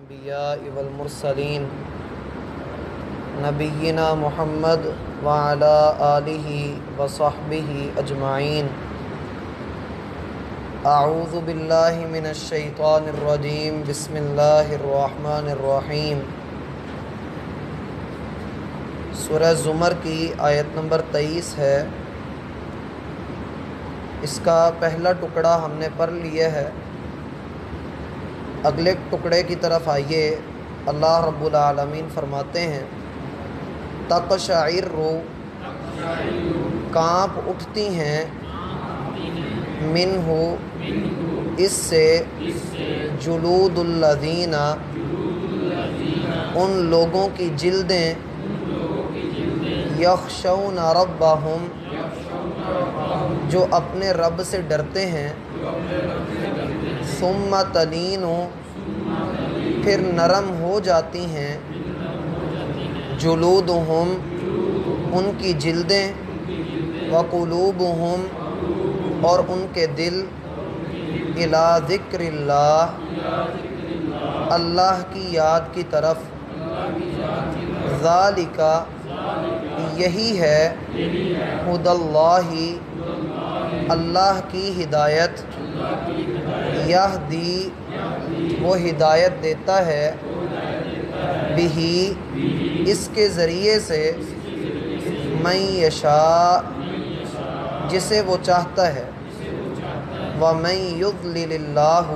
الانبیاء والمرسلین نبینا محمد وعلی آلہ وصحبہ اجمعین۔ اعوذ باللہ من الشیطان الرجیم، بسم اللہ الرحمن الرحیم۔ سورہ زمر کی آیت نمبر 23 ہے، اس کا پہلا ٹکڑا ہم نے پڑھ لیا ہے۔ اگلے ٹکڑے کی طرف آئیے۔ اللہ رب العالمین فرماتے ہیں تقشعر، کانپ اٹھتی ہیں، منہ، اس سے، جلود الذین، ان لوگوں کی جلدیں، یخشون ربہم، جو اپنے رب سے ڈرتے ہیں، ثم تلین، پھر نرم ہو جاتی ہیں، جلودہم، ان کی جلدیں، وقلوبہم، اور ان کے دل، الی ذکر اللہ، اللہ کی یاد کی طرف، ذالک، یہی ہے، ھدی اللہ، اللہ کی ہدایت، یہدی، وہ ہدایت دیتا ہے، بہ، اس کے ذریعے سے، من یشاء، جسے وہ چاہتا ہے، ومن یضلل اللہ،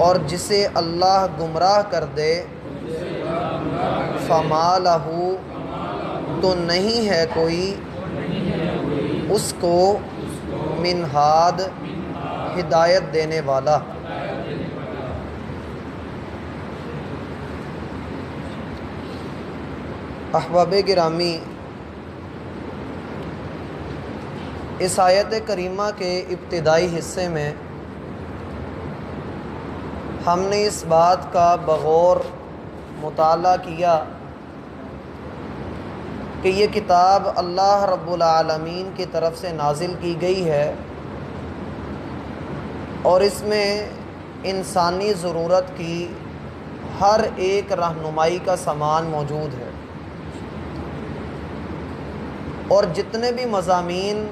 اور جسے اللہ گمراہ کر دے، فما لہ، تو نہیں ہے کوئی اس کو، من ہاد، ہدایت دینے والا۔ احباب گرامی، اس آیت کریمہ کے ابتدائی حصے میں ہم نے اس بات کا بغور مطالعہ کیا کہ یہ کتاب اللہ رب العالمین کی طرف سے نازل کی گئی ہے اور اس میں انسانی ضرورت کی ہر ایک رہنمائی کا سامان موجود ہے، اور جتنے بھی مضامین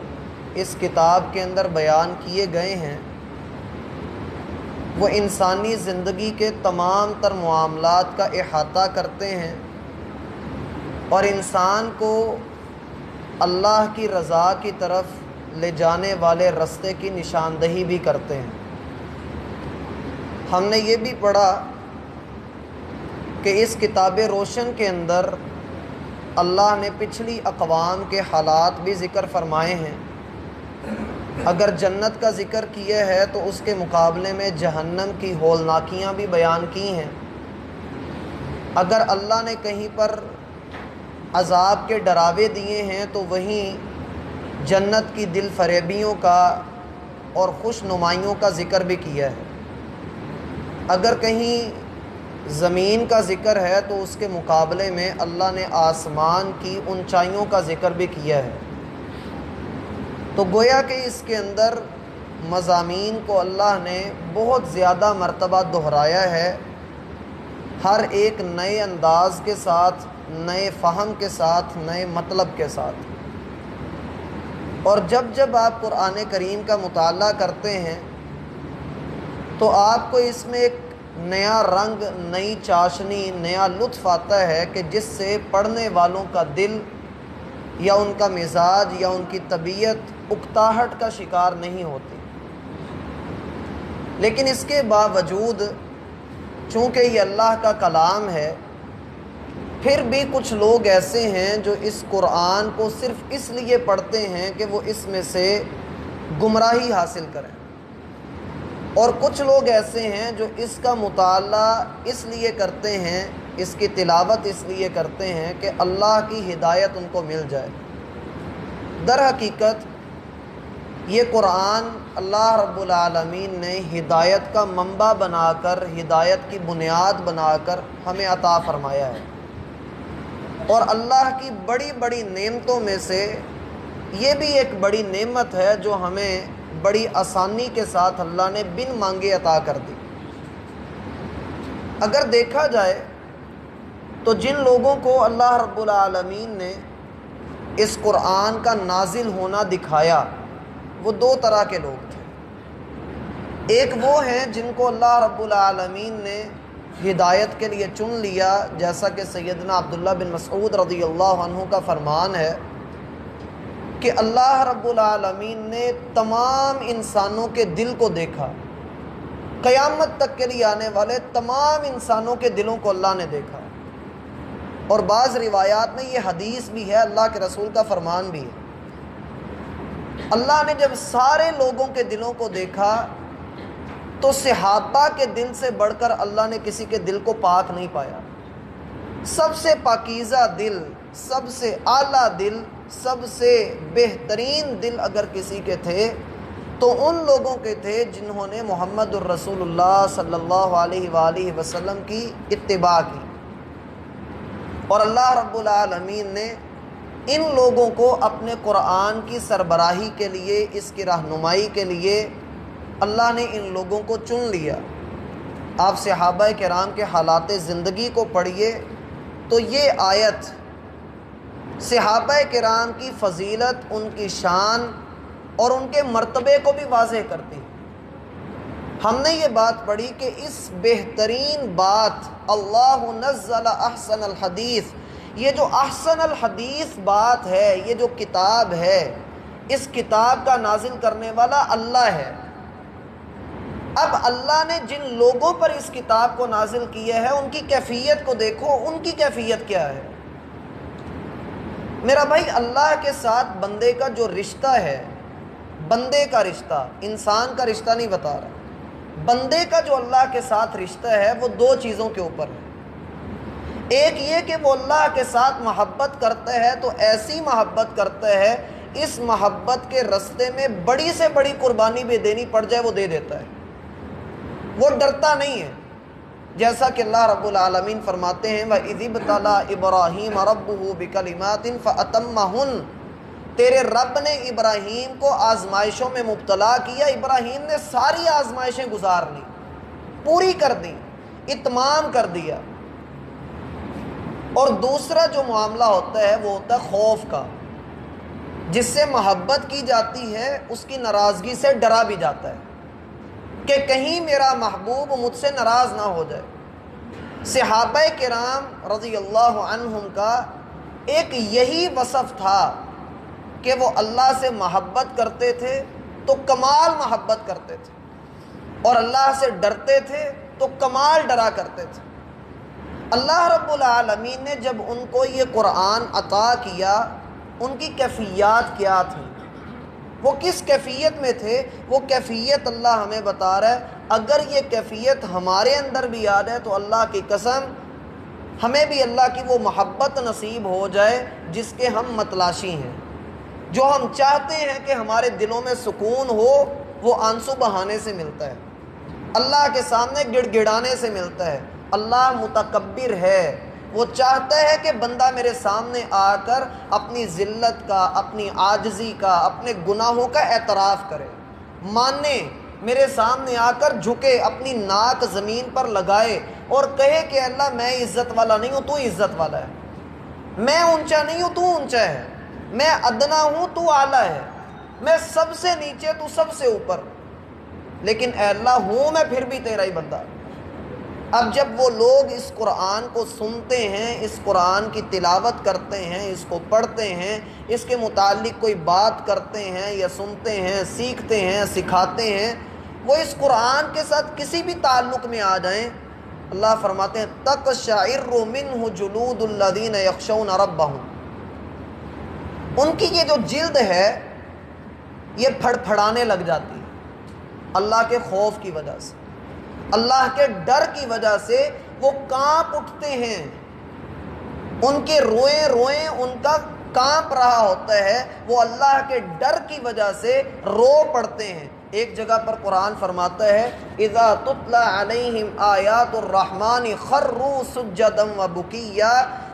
اس کتاب کے اندر بیان کیے گئے ہیں وہ انسانی زندگی کے تمام تر معاملات کا احاطہ کرتے ہیں اور انسان کو اللہ کی رضا کی طرف لے جانے والے رستے کی نشاندہی بھی کرتے ہیں۔ ہم نے یہ بھی پڑھا کہ اس کتاب روشن کے اندر اللہ نے پچھلی اقوام کے حالات بھی ذکر فرمائے ہیں۔ اگر جنت کا ذکر کیا ہے تو اس کے مقابلے میں جہنم کی ہولناکیاں بھی بیان کی ہیں۔ اگر اللہ نے کہیں پر عذاب کے ڈراوے دیے ہیں تو وہیں جنت کی دل فریبیوں کا اور خوش نمائیوں کا ذکر بھی کیا ہے۔ اگر کہیں زمین کا ذکر ہے تو اس کے مقابلے میں اللہ نے آسمان کی اونچائیوں کا ذکر بھی کیا ہے۔ تو گویا کہ اس کے اندر مضامین کو اللہ نے بہت زیادہ مرتبہ دہرایا ہے، ہر ایک نئے انداز کے ساتھ، نئے فہم کے ساتھ، نئے مطلب کے ساتھ۔ اور جب جب آپ قرآن کریم کا مطالعہ کرتے ہیں تو آپ کو اس میں ایک نیا رنگ، نئی چاشنی، نیا لطف آتا ہے کہ جس سے پڑھنے والوں کا دل یا ان کا مزاج یا ان کی طبیعت اکتاہٹ کا شکار نہیں ہوتی۔ لیکن اس کے باوجود چونکہ یہ اللہ کا کلام ہے، پھر بھی کچھ لوگ ایسے ہیں جو اس قرآن کو صرف اس لیے پڑھتے ہیں کہ وہ اس میں سے گمراہی حاصل کریں، اور کچھ لوگ ایسے ہیں جو اس کا مطالعہ اس لیے کرتے ہیں، اس کی تلاوت اس لیے کرتے ہیں کہ اللہ کی ہدایت ان کو مل جائے۔ در حقیقت یہ قرآن اللہ رب العالمین نے ہدایت کا منبع بنا کر، ہدایت کی بنیاد بنا کر ہمیں عطا فرمایا ہے، اور اللہ کی بڑی بڑی نعمتوں میں سے یہ بھی ایک بڑی نعمت ہے جو ہمیں بڑی آسانی کے ساتھ اللہ نے بن مانگے عطا کر دی۔ اگر دیکھا جائے تو جن لوگوں کو اللہ رب العالمین نے اس قرآن کا نازل ہونا دکھایا وہ دو طرح کے لوگ تھے۔ ایک وہ ہیں جن کو اللہ رب العالمین نے ہدایت کے لیے چن لیا، جیسا کہ سیدنا عبداللہ بن مسعود رضی اللہ عنہ کا فرمان ہے کہ اللہ رب العالمین نے تمام انسانوں کے دل کو دیکھا، قیامت تک کے لیے آنے والے تمام انسانوں کے دلوں کو اللہ نے دیکھا۔ اور بعض روایات میں یہ حدیث بھی ہے، اللہ کے رسول کا فرمان بھی ہے۔ اللہ نے جب سارے لوگوں کے دلوں کو دیکھا تو صحابہ کے دل سے بڑھ کر اللہ نے کسی کے دل کو پاک نہیں پایا۔ سب سے پاکیزہ دل، سب سے اعلیٰ دل، سب سے بہترین دل اگر کسی کے تھے تو ان لوگوں کے تھے جنہوں نے محمد الرسول اللہ صلی اللہ علیہ وآلہ وسلم کی اتباع کی۔ اور اللہ رب العالمین نے ان لوگوں کو اپنے قرآن کی سربراہی کے لیے، اس کی رہنمائی کے لیے اللہ نے ان لوگوں کو چن لیا۔ آپ صحابہ کرام کے حالات زندگی کو پڑھیے تو یہ آیت صحابہ کرام کی فضیلت، ان کی شان اور ان کے مرتبے کو بھی واضح کرتی ہے۔ ہم نے یہ بات پڑھی کہ اس بہترین بات اللہ نزل احسن الحدیث، یہ جو احسن الحدیث بات ہے، یہ جو کتاب ہے، اس کتاب کا نازل کرنے والا اللہ ہے۔ اب اللہ نے جن لوگوں پر اس کتاب کو نازل کیا ہے ان کی کیفیت کو دیکھو، ان کی کیفیت کیا ہے۔ میرا بھائی، اللہ کے ساتھ بندے کا جو رشتہ ہے، بندے کا رشتہ، انسان کا رشتہ نہیں بتا رہا، بندے کا جو اللہ کے ساتھ رشتہ ہے وہ دو چیزوں کے اوپر ہے۔ ایک یہ کہ وہ اللہ کے ساتھ محبت کرتا ہے تو ایسی محبت کرتا ہے اس محبت کے رستے میں بڑی سے بڑی قربانی بھی دینی پڑ جائے وہ دے دیتا ہے، وہ ڈرتا نہیں ہے۔ جیسا کہ اللہ رب العالمین فرماتے ہیں وَإِذِ ابْتَلَىٰ إِبْرَاهِيمَ رَبُّهُ بِكَلِمَاتٍ فَأَتَمَّهُنَّ، تیرے رب نے ابراہیم کو آزمائشوں میں مبتلا کیا، ابراہیم نے ساری آزمائشیں گزار لی، پوری کر دی، اتمام کر دیا۔ اور دوسرا جو معاملہ ہوتا ہے وہ ہوتا ہے خوف کا، جس سے محبت کی جاتی ہے اس کی ناراضگی سے ڈرا بھی جاتا ہے کہ کہیں میرا محبوب مجھ سے ناراض نہ ہو جائے۔ صحابہ کرام رضی اللہ عنہم کا ایک یہی وصف تھا کہ وہ اللہ سے محبت کرتے تھے تو کمال محبت کرتے تھے، اور اللہ سے ڈرتے تھے تو کمال ڈرا کرتے تھے۔ اللہ رب العالمین نے جب ان کو یہ قرآن عطا کیا، ان کی کیفیات کیا تھی، وہ کس کیفیت میں تھے، وہ کیفیت اللہ ہمیں بتا رہا ہے۔ اگر یہ کیفیت ہمارے اندر بھی آ جائے تو اللہ کی قسم ہمیں بھی اللہ کی وہ محبت نصیب ہو جائے جس کے ہم متلاشی ہیں۔ جو ہم چاہتے ہیں کہ ہمارے دلوں میں سکون ہو وہ آنسو بہانے سے ملتا ہے، اللہ کے سامنے گڑ گڑانے سے ملتا ہے۔ اللہ متکبر ہے، وہ چاہتا ہے کہ بندہ میرے سامنے آ کر اپنی ذلت کا، اپنی عاجزی کا، اپنے گناہوں کا اعتراف کرے، مانے، میرے سامنے آ کر جھکے، اپنی ناک زمین پر لگائے اور کہے کہ اللہ میں عزت والا نہیں ہوں، تو عزت والا ہے، میں اونچا نہیں ہوں، تو اونچا ہے، میں ادنا ہوں، تو اعلیٰ ہے، میں سب سے نیچے، تو سب سے اوپر، لیکن اے اللہ ہوں میں پھر بھی تیرا ہی بندہ۔ اب جب وہ لوگ اس قرآن کو سنتے ہیں، اس قرآن کی تلاوت کرتے ہیں، اس کو پڑھتے ہیں، اس کے متعلق کوئی بات کرتے ہیں یا سنتے ہیں، سیکھتے ہیں، سکھاتے ہیں، وہ اس قرآن کے ساتھ کسی بھی تعلق میں آ جائیں، اللہ فرماتے ہیں تقشعر منہ جلود الذین یخشون ربہم، ان کی یہ جو جلد ہے یہ پھڑ پھڑانے لگ جاتی ہے اللہ کے خوف کی وجہ سے، اللہ کے ڈر کی وجہ سے وہ کانپ اٹھتے ہیں، ان کے روئیں روئیں ان کا کانپ رہا ہوتا ہے، وہ اللہ کے ڈر کی وجہ سے رو پڑتے ہیں۔ ایک جگہ پر قرآن فرماتا ہے اذا تتلی علیہم آیات الرحمن خروا سجدا وبکیا،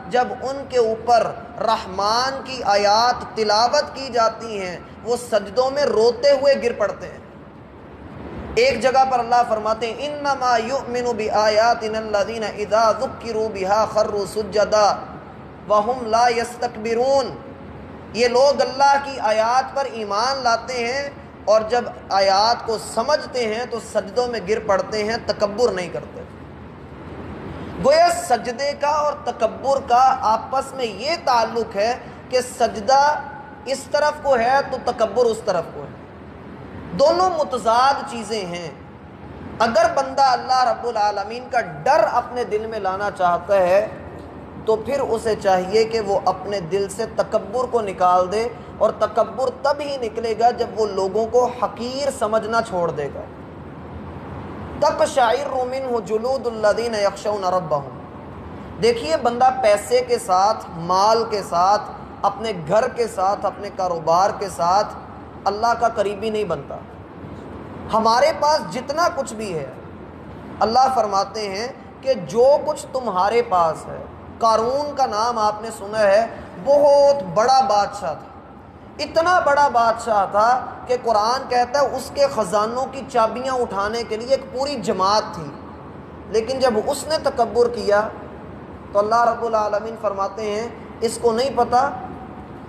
جب ان کے اوپر رحمان کی آیات تلاوت کی جاتی ہیں وہ سجدوں میں روتے ہوئے گر پڑتے ہیں۔ ایک جگہ پر اللہ فرماتے ہیں انما یؤمن بآیاتنا الذین اذا ذکروا بها خروا سجدا وهم لا یستکبرون، یہ لوگ اللہ کی آیات پر ایمان لاتے ہیں اور جب آیات کو سمجھتے ہیں تو سجدوں میں گر پڑتے ہیں، تکبر نہیں کرتے۔ گویا سجدے کا اور تکبر کا آپس میں یہ تعلق ہے کہ سجدہ اس طرف کو ہے تو تکبر اس طرف کو ہے، دونوں متضاد چیزیں ہیں۔ اگر بندہ اللہ رب العالمین کا ڈر اپنے دل میں لانا چاہتا ہے تو پھر اسے چاہیے کہ وہ اپنے دل سے تکبر کو نکال دے، اور تکبر تب ہی نکلے گا جب وہ لوگوں کو حقیر سمجھنا چھوڑ دے گا۔ تقشعر منہ جلود الذین یخشون ربہم، دیکھیے بندہ پیسے کے ساتھ، مال کے ساتھ، اپنے گھر کے ساتھ، اپنے کاروبار کے ساتھ اللہ کا قریبی نہیں بنتا۔ ہمارے پاس جتنا کچھ بھی ہے، اللہ فرماتے ہیں کہ جو کچھ تمہارے پاس ہے، قارون کا نام آپ نے سنا ہے، بہت بڑا بادشاہ تھا، اتنا بڑا بادشاہ تھا کہ قرآن کہتا ہے اس کے خزانوں کی چابیاں اٹھانے کے لیے ایک پوری جماعت تھی، لیکن جب اس نے تکبر کیا تو اللہ رب العالمین فرماتے ہیں اس کو نہیں پتہ،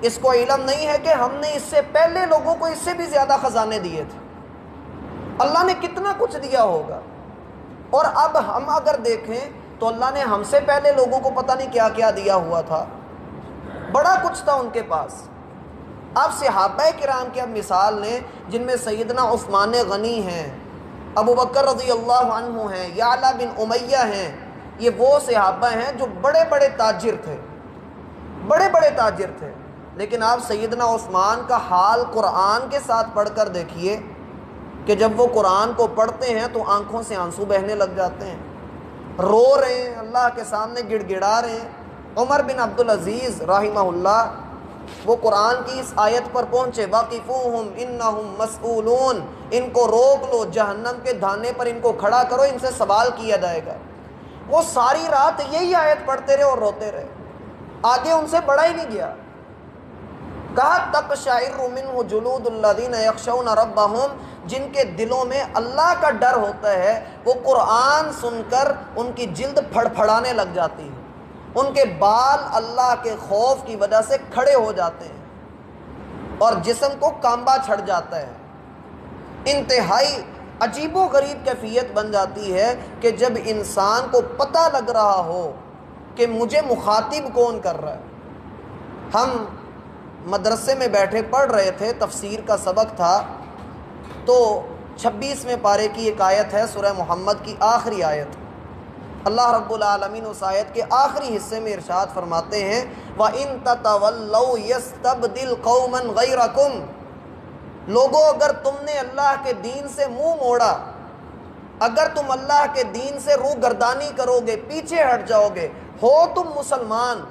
اس کو علم نہیں ہے کہ ہم نے اس سے پہلے لوگوں کو اس سے بھی زیادہ خزانے دیے تھے، اللہ نے کتنا کچھ دیا ہوگا۔ اور اب ہم اگر دیکھیں تو اللہ نے ہم سے پہلے لوگوں کو پتہ نہیں کیا کیا دیا ہوا تھا، بڑا کچھ تھا ان کے پاس۔ آپ صحابہ کرام کی اب مثال لیں، جن میں سیدنا عثمان غنی ہیں، ابو بکر رضی اللہ عنہ ہیں، یعلا بن امیہ ہیں، یہ وہ صحابہ ہیں جو بڑے بڑے تاجر تھے، بڑے بڑے تاجر تھے، لیکن آپ سیدنا عثمان کا حال قرآن کے ساتھ پڑھ کر دیکھیے کہ جب وہ قرآن کو پڑھتے ہیں تو آنکھوں سے آنسو بہنے لگ جاتے ہیں، رو رہے ہیں، اللہ کے سامنے گڑ گڑا رہے ہیں۔ عمر بن عبدالعزیز رحمہ اللہ وہ قرآن کی اس آیت پر پہنچے، وَقِفُوهُمْ إِنَّهُمْ مَسْئُولُونَ، ان کو روک لو، جہنم کے دھانے پر ان کو کھڑا کرو، ان سے سوال کیا جائے گا۔ وہ ساری رات یہی آیت پڑھتے رہے اور روتے رہے، آگے ان سے بڑھا ہی نہیں گیا۔ کہا تقشعر منہ جلود الذین یخشون ربہم، جن کے دلوں میں اللہ کا ڈر ہوتا ہے وہ قرآن سن کر ان کی جلد پھڑ پھڑانے لگ جاتی ہے، ان کے بال اللہ کے خوف کی وجہ سے کھڑے ہو جاتے ہیں اور جسم کو کانبا چھڑ جاتا ہے۔ انتہائی عجیب و غریب کیفیت بن جاتی ہے کہ جب انسان کو پتہ لگ رہا ہو کہ مجھے مخاطب کون کر رہا ہے۔ ہم مدرسے میں بیٹھے پڑھ رہے تھے، تفسیر کا سبق تھا، تو 26ویں پارے کی ایک آیت ہے سورہ محمد کی آخری آیت، اللہ رب العالمین اس آیت کے آخری حصے میں ارشاد فرماتے ہیں وَإِن تَتَوَلَّوْا يَسْتَبْدِلْ قَوْمًا غَيْرَكُمْ، لوگو اگر تم نے اللہ کے دین سے منہ موڑا، اگر تم اللہ کے دین سے روح گردانی کرو گے، پیچھے ہٹ جاؤ گے، ہو تم مسلمان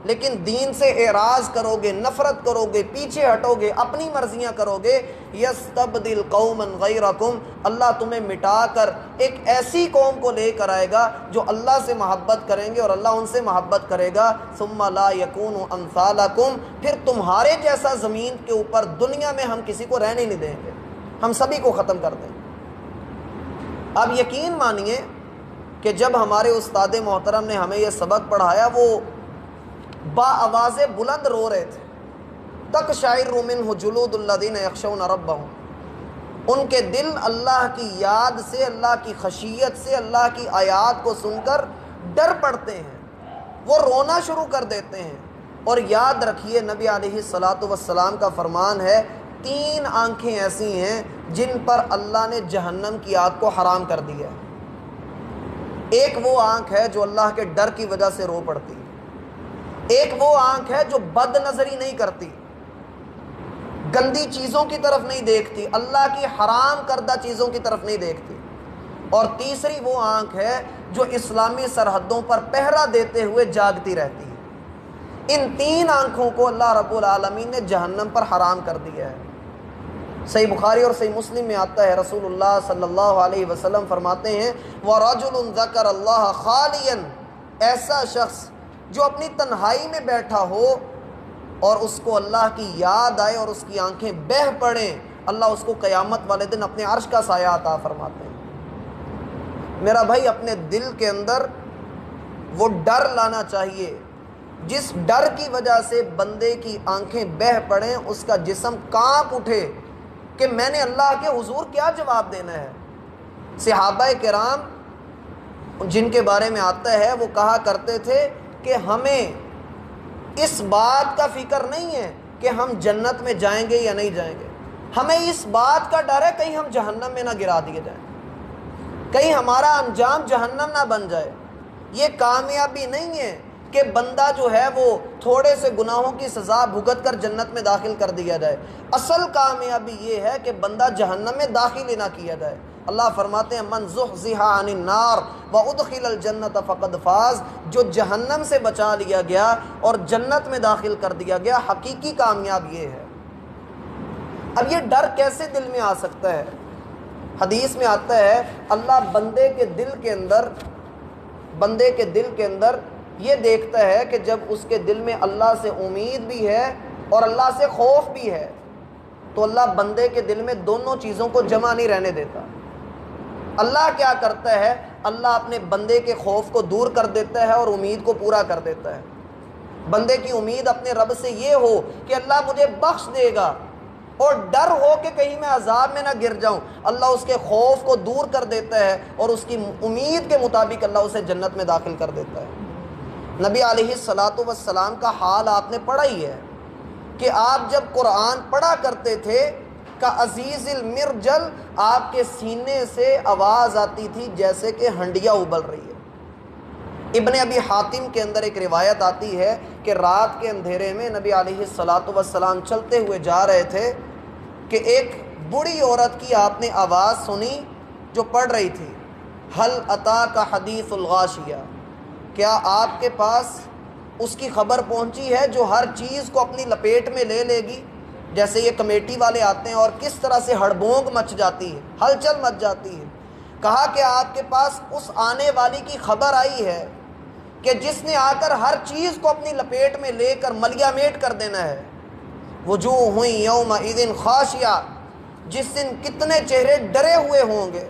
لیکن دین سے اعراض کرو گے، نفرت کرو گے، پیچھے ہٹو گے، اپنی مرضیاں کرو گے، یستبدل قوما غیرکم، اللہ تمہیں مٹا کر ایک ایسی قوم کو لے کر آئے گا جو اللہ سے محبت کریں گے اور اللہ ان سے محبت کرے گا، ثم لا یکونوا امثالکم، پھر تمہارے جیسا زمین کے اوپر دنیا میں ہم کسی کو رہنے نہیں دیں گے، ہم سبھی کو ختم کر دیں گے۔ اب یقین مانیے کہ جب ہمارے استاد محترم نے ہمیں یہ سبق پڑھایا وہ با آواز بلند رو رہے تھے، تقشعر منہ جلود الذین یخشون ربہم، ان کے دل اللہ کی یاد سے، اللہ کی خشیت سے، اللہ کی آیات کو سن کر ڈر پڑتے ہیں، وہ رونا شروع کر دیتے ہیں۔ اور یاد رکھیے نبی علیہ الصلاۃ والسلام کا فرمان ہے 3 آنکھیں ایسی ہیں جن پر اللہ نے جہنم کی آگ کو حرام کر دیا ہے۔ ایک وہ آنکھ ہے جو اللہ کے ڈر کی وجہ سے رو پڑتی ہے، ایک وہ آنکھ ہے جو بد نظری نہیں کرتی، گندی چیزوں کی طرف نہیں دیکھتی، اللہ کی حرام کردہ چیزوں کی طرف نہیں دیکھتی، اور تیسری وہ آنکھ ہے جو اسلامی سرحدوں پر پہرا دیتے ہوئے جاگتی رہتی ہے۔ ان 3 آنکھوں کو اللہ رب العالمین نے جہنم پر حرام کر دیا ہے۔ صحیح بخاری اور صحیح مسلم میں آتا ہے، رسول اللہ صلی اللہ علیہ وسلم فرماتے ہیں وَرَجُلٌ ذَكَرَ اللَّهَ خَالِيًا، ایسا شخص جو اپنی تنہائی میں بیٹھا ہو اور اس کو اللہ کی یاد آئے اور اس کی آنکھیں بہہ پڑیں، اللہ اس کو قیامت والے دن اپنے عرش کا سایہ عطا فرماتے ہیں۔ میرا بھائی اپنے دل کے اندر وہ ڈر لانا چاہیے جس ڈر کی وجہ سے بندے کی آنکھیں بہہ پڑیں، اس کا جسم کانپ اٹھے کہ میں نے اللہ کے حضور کیا جواب دینا ہے۔ صحابہ کرام جن کے بارے میں آتا ہے وہ کہا کرتے تھے کہ ہمیں اس بات کا فکر نہیں ہے کہ ہم جنت میں جائیں گے یا نہیں جائیں گے، ہمیں اس بات کا ڈر ہے کہیں ہم جہنم میں نہ گرا دیے جائیں، کہیں ہمارا انجام جہنم نہ بن جائے۔ یہ کامیابی نہیں ہے کہ بندہ جو ہے وہ تھوڑے سے گناہوں کی سزا بھگت کر جنت میں داخل کر دیا جائے، اصل کامیابی یہ ہے کہ بندہ جہنم میں داخل ہی نہ کیا جائے۔ اللہ فرماتے ہیں من زحزح عن النار وادخل الجنت فقد فاز، جو جہنم سے بچا لیا گیا اور جنت میں داخل کر دیا گیا، حقیقی کامیاب یہ ہے۔ اب یہ ڈر کیسے دل میں آ سکتا ہے؟ حدیث میں آتا ہے اللہ بندے کے دل کے اندر یہ دیکھتا ہے کہ جب اس کے دل میں اللہ سے امید بھی ہے اور اللہ سے خوف بھی ہے تو اللہ بندے کے دل میں دونوں چیزوں کو جمع نہیں رہنے دیتا۔ اللہ کیا کرتا ہے؟ اللہ اپنے بندے کے خوف کو دور کر دیتا ہے اور امید کو پورا کر دیتا ہے۔ بندے کی امید اپنے رب سے یہ ہو کہ اللہ مجھے بخش دے گا، اور ڈر ہو کہ کہیں میں عذاب میں نہ گر جاؤں، اللہ اس کے خوف کو دور کر دیتا ہے اور اس کی امید کے مطابق اللہ اسے جنت میں داخل کر دیتا ہے۔ نبی علیہ الصلاۃ والسلام کا حال آپ نے پڑھا ہی ہے کہ آپ جب قرآن پڑھا کرتے تھے کا عزیز المرجل، آپ کے سینے سے آواز آتی تھی جیسے کہ ہنڈیا ابل رہی ہے۔ ابن ابی حاتم کے اندر ایک روایت آتی ہے کہ رات کے اندھیرے میں نبی علیہ الصلاۃ والسلام چلتے ہوئے جا رہے تھے کہ ایک بوڑھی عورت کی آپ نے آواز سنی جو پڑھ رہی تھی حل اتاک حدیث الغاشیہ، کیا آپ کے پاس اس کی خبر پہنچی ہے جو ہر چیز کو اپنی لپیٹ میں لے لے گی؟ جیسے یہ کمیٹی والے آتے ہیں اور کس طرح سے ہڑبونگ مچ جاتی ہے، ہلچل مچ جاتی ہے۔ کہا کہ آپ کے پاس اس آنے والی کی خبر آئی ہے کہ جس نے آ کر ہر چیز کو اپنی لپیٹ میں لے کر ملیا میٹ کر دینا ہے۔ وجوہ یومئذ خاشعہ، جس دن کتنے چہرے ڈرے ہوئے ہوں گے،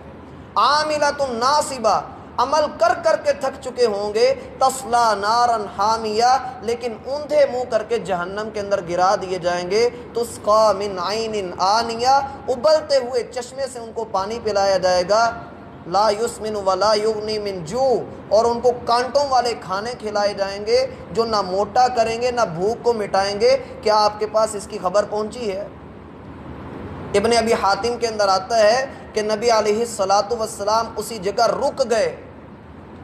عاملۃ ناصبہ، عمل کر کر کے تھک چکے ہوں گے، تصلا نارا حامیہ، لیکن اوندھے منہ کر کے جہنم کے اندر گرا دیے جائیں گے۔ تسقا من عین آنیہ، ابلتے ہوئے چشمے سے ان کو پانی پلایا جائے گا۔ لا یسمن ولا یغنی من جوع، اور ان کو کانٹوں والے کھانے کھلائے جائیں گے جو نہ موٹا کریں گے نہ بھوک کو مٹائیں گے۔ کیا آپ کے پاس اس کی خبر پہنچی ہے؟ ابن ابی حاتم کے اندر آتا ہے کہ نبی علیہ الصلاۃ والسلام اسی جگہ رک گئے،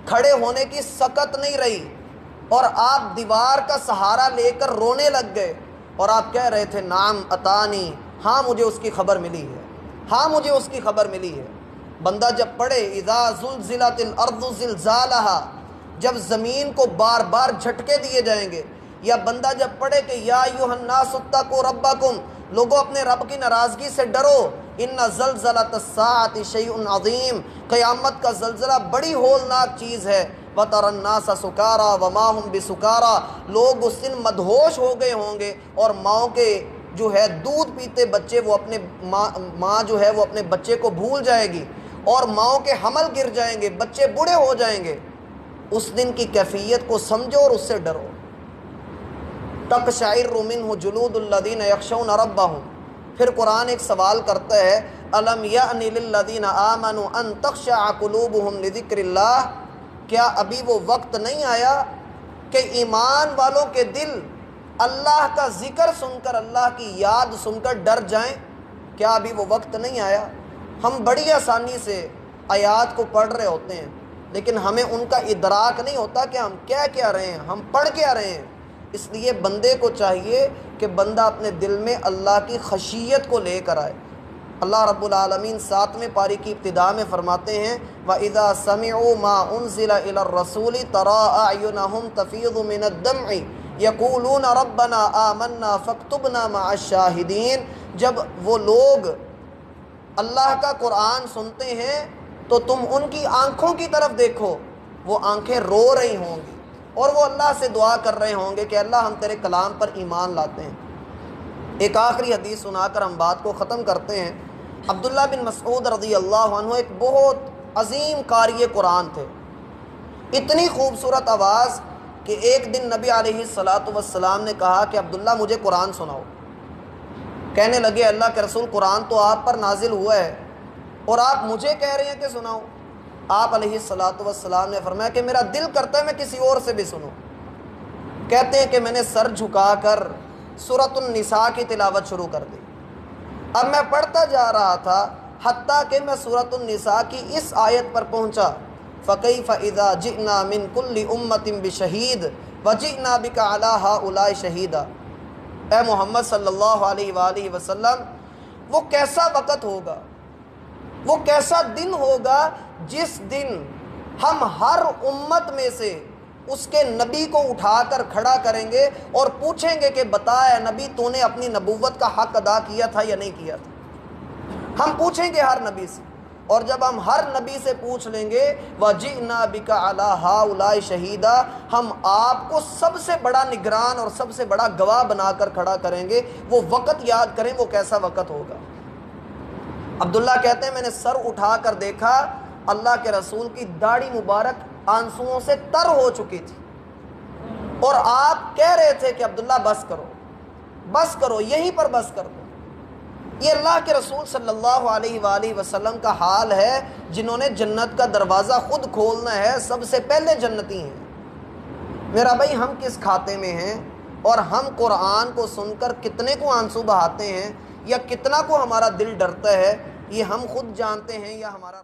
کھڑے ہونے کی سکت نہیں رہی، اور آپ دیوار کا سہارا لے کر رونے لگ گئے، اور آپ کہہ رہے تھے نعم اتانی، ہاں مجھے اس کی خبر ملی ہے، ہاں مجھے اس کی خبر ملی ہے۔ بندہ جب پڑھے اذا زلزلت الارض زلزالہا، جب زمین کو بار بار جھٹکے دیے جائیں گے، یا بندہ جب پڑھے کہ یا ایھا الناس اتقوا ربکم، لوگوں اپنے رب کی ناراضگی سے ڈرو، ان زلزلۃ الساعۃ شیء عظیم، قیامت کا زلزلہ بڑی ہولناک چیز ہے۔ وتری الناس سکارا وما هم بسکارا، لوگ اس دن مدہوش ہو گئے ہوں گے، اور ماؤں کے جو ہے دودھ پیتے بچے، وہ اپنے ماں جو ہے وہ اپنے بچے کو بھول جائے گی، اور ماؤں کے حمل گر جائیں گے، بچے بوڑھے ہو جائیں گے۔ اس دن کی کیفیت کو سمجھو اور اس سے ڈرو۔ تقشعر منہ جلود الذین یخشون ربہم، پھر قرآن ایک سوال کرتا ہے الم یأن للذین آمنوا ان تخشع قلوبہم لذکر اللہ، کیا ابھی وہ وقت نہیں آیا کہ ایمان والوں کے دل اللہ کا ذکر سن کر، اللہ کی یاد سن کر ڈر جائیں؟ کیا ابھی وہ وقت نہیں آیا؟ ہم بڑی آسانی سے آیات کو پڑھ رہے ہوتے ہیں، لیکن ہمیں ان کا ادراک نہیں ہوتا کہ ہم کیا رہے ہیں، ہم پڑھ کیا رہے ہیں۔ اس لیے بندے کو چاہیے کہ بندہ اپنے دل میں اللہ کی خشیت کو لے کر آئے۔ اللہ رب العالمین 7ویں پاری کی ابتدا میں فرماتے ہیں وَإِذَا سَمِعُوا مَا أُنزِلَ إِلَى الرَّسُولِ تَرَىٰ أَعْيُنَهُمْ تَفِيضُ مِنَ الدَّمْعِ يَقُولُونَ رَبَّنَا آمَنَّا فَاكْتُبْنَا مَعَ الشَّاهِدِينَ، جب وہ لوگ اللہ کا قرآن سنتے ہیں تو تم ان کی آنکھوں کی طرف دیکھو، وہ آنکھیں رو رہی ہوں گی اور وہ اللہ سے دعا کر رہے ہوں گے کہ اللہ ہم تیرے کلام پر ایمان لاتے ہیں۔ ایک آخری حدیث سنا کر ہم بات کو ختم کرتے ہیں۔ عبداللہ بن مسعود رضی اللہ عنہ ایک بہت عظیم قاری قرآن تھے، اتنی خوبصورت آواز کہ ایک دن نبی علیہ السلام نے کہا کہ عبداللہ مجھے قرآن سناؤ۔ کہنے لگے اللہ کے رسول قرآن تو آپ پر نازل ہوا ہے اور آپ مجھے کہہ رہے ہیں کہ سناؤ۔ آپ علیہ السلام نے فرمایا کہ میرا دل کرتا ہے میں کسی اور سے بھی سنوں۔ کہتے ہیں کہ میں نے سر جھکا کر سورۃ النساء کی تلاوت شروع کر دی۔ اب میں پڑھتا جا رہا تھا حتیٰ کہ میں سورۃ النساء کی اس آیت پر پہنچا، فَكَيْفَ إِذَا جِئْنَا مِن كُلِّ أُمَّةٍ بِشَهِيدٍ وَجِئْنَا بِكَ عَلَىٰ هَٰؤُلَاءِ شَهِيدًا۔ اے محمد صلی اللہ علیہ وآلہ وسلم، وہ کیسا وقت ہوگا، وہ کیسا دن ہوگا جس دن ہم ہر امت میں سے اس کے نبی کو اٹھا کر کھڑا کریں گے اور پوچھیں گے کہ بتا اے نبی تو نے اپنی نبوت کا حق ادا کیا تھا یا نہیں کیا تھا۔ ہم پوچھیں گے ہر نبی سے، اور جب ہم ہر نبی سے پوچھ لیں گے وَجِئْنَا بِكَ عَلَىٰ هَٰؤُلَاءِ شَهِيدًا، ہم آپ کو سب سے بڑا نگران اور سب سے بڑا گواہ بنا کر کھڑا کریں گے۔ وہ وقت یاد کریں وہ کیسا وقت ہوگا۔ عبداللہ کہتے ہیں میں نے سر اٹھا کر دیکھا، اللہ کے رسول کی داڑھی مبارک آنسوؤں سے تر ہو چکی تھی، اور آپ کہہ رہے تھے کہ عبداللہ بس کرو بس کرو، یہیں پر بس کر دو۔ یہ اللہ کے رسول صلی اللہ علیہ وآلہ وسلم کا حال ہے، جنہوں نے جنت کا دروازہ خود کھولنا ہے، سب سے پہلے جنتی ہیں۔ میرا بھائی ہم کس کھاتے میں ہیں، اور ہم قرآن کو سن کر کتنے کو آنسو بہاتے ہیں یا کتنا کو ہمارا دل ڈرتا ہے، یہ ہم خود جانتے ہیں یا ہمارا